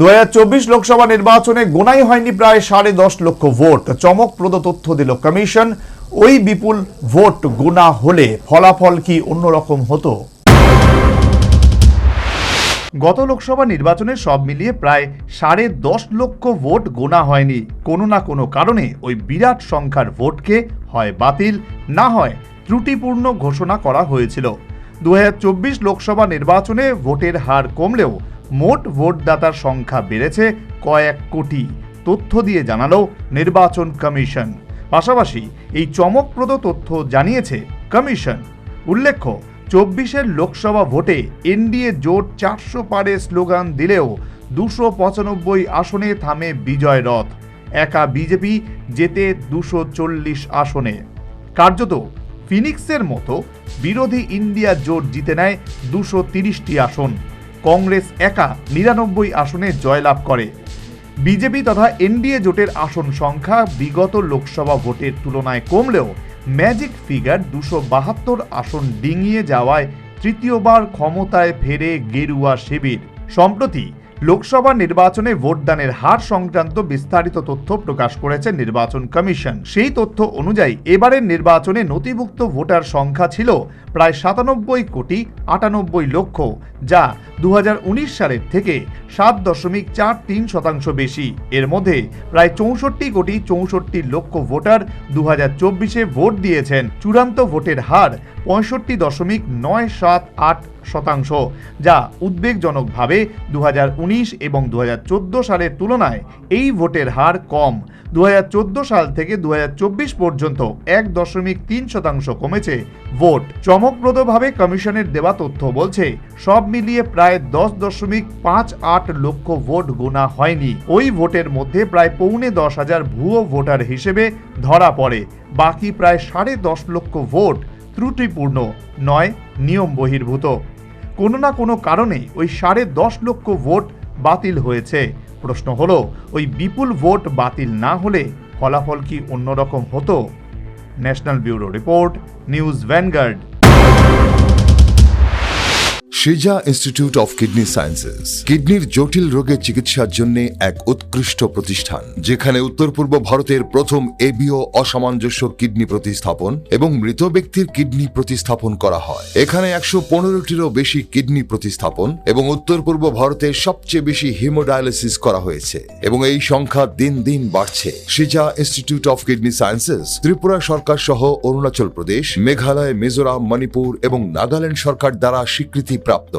2024 লোকসভা নির্বাচনে গোনাই হয়নি প্রায় 10.5 লক্ষ ভোট। চমকপ্রদ তথ্য দিল কমিশন। ওই বিপুল ভোট গোনা হলে ফলাফল কি অন্যরকম হতো? গত লোকসভা নির্বাচনে সব মিলিয়ে প্রায় 10.5 লক্ষ ভোট গোনা হয়নি। কোনো না কোনো কারণে ওই বিরাট সংখ্যার ভোটকে হয় বাতিল, না হয় ত্রুটিপূর্ণ ঘোষণা করা হয়েছিল। 2024 লোকসভা নির্বাচনে ভোটের হার কমলেও মোট ভোটদাতার সংখ্যা বেড়েছে কয়েক কোটি, তথ্য দিয়ে জানালো নির্বাচন কমিশন। পাশাপাশি এই চমকপ্রদ তথ্য জানিয়েছে কমিশন। উল্লেখ্য, 24-এর লোকসভা ভোটে এনডিএ জোট 400 পারে স্লোগান দিলেও 295 আসনে থামে বিজয় রথ। একা বিজেপি জেতে 240 আসনে। কার্যত ফিনিক্সের মতো বিরোধী ইন্ডিয়া জোট জিতে নেয় 230টি আসন। কংগ্রেস একা 99 আসনে জয়লাভ করে। বিজেপি তথা এনডিএ জোটের আসন সংখ্যা বিগত লোকসভা ভোটের তুলনায় কমলেও ম্যাজিক ফিগার 272 আসন ডিঙিয়ে যাওয়ায় তৃতীয়বার ক্ষমতায় ফেরে গেরুয়া শিবির। সম্প্রতি লোকসভা নির্বাচনে ভোটদানের হার সংক্রান্ত বিস্তারিত তথ্য প্রকাশ করেছে নির্বাচন কমিশন। সেই তথ্য অনুযায়ী এবারের নির্বাচনে নথিভুক্ত ভোটার সংখ্যা ছিল প্রায় 97 কোটি 98 লক্ষ, যা 2019 সালের থেকে 7.43% বেশি। এর মধ্যে প্রায় 64 কোটি 64 লক্ষ ভোটার 2024-এ ভোট দিয়েছেন। চূড়ান্ত ভোটের হার 65.978%, যা উদ্বেগজনকভাবে 2019 এবং 2014 সালের তুলনায় এই ভোটের হার কম। 2014 সাল থেকে 2024 পর্যন্ত 1.3% কমেছে ভোট। চমকপ্রদভাবে কমিশনের দেওয়া তথ্য বলছে, সব মিলিয়ে প্রায় 10.58 লক্ষ ভোট গোনা হয়নি। ওই ভোটের মধ্যে প্রায় 9,10,000 ভুয়ো ভোটার হিসেবে ধরা পড়ে। বাকি প্রায় 10.5 লক্ষ ভোট ত্রুটিপূর্ণ, নয় নিয়ম বহির্ভূত। কোনো না কোনো কারণে ওই 10.5 লক্ষ ভোট বাতিল হয়েছে। প্রশ্ন হলো, ওই বিপুল ভোট বাতিল না হলে ফলাফল কি অন্যরকম হতো? National bureau report, news vanguard. সিজা ইনস্টিটিউট অফ কিডনি সায়েন্সেস কিডনির জটিল রোগের চিকিৎসার জন্য এক উৎকৃষ্ট প্রতিষ্ঠান, যেখানে উত্তর পূর্ব ভারতের প্রথম এবিও অসামঞ্জস্য কিডনি প্রতিস্থাপন এবং মৃত ব্যক্তির কিডনি প্রতিস্থাপন করা হয়। এখানে 115টিরও বেশি কিডনি প্রতিস্থাপন এবং উত্তর পূর্ব ভারতের সবচেয়ে বেশি হিমোডায়ালিসিস করা হয়েছে, এবং এই সংখ্যা দিন দিন বাড়ছে। সিজা institute of kidney sciences Tripura সরকার সহ অরুণাচল প্রদেশ, মেঘালয়, মিজোরাম, মণিপুর এবং নাগাল্যান্ড সরকার দ্বারা স্বীকৃতি প্রাপ্ত।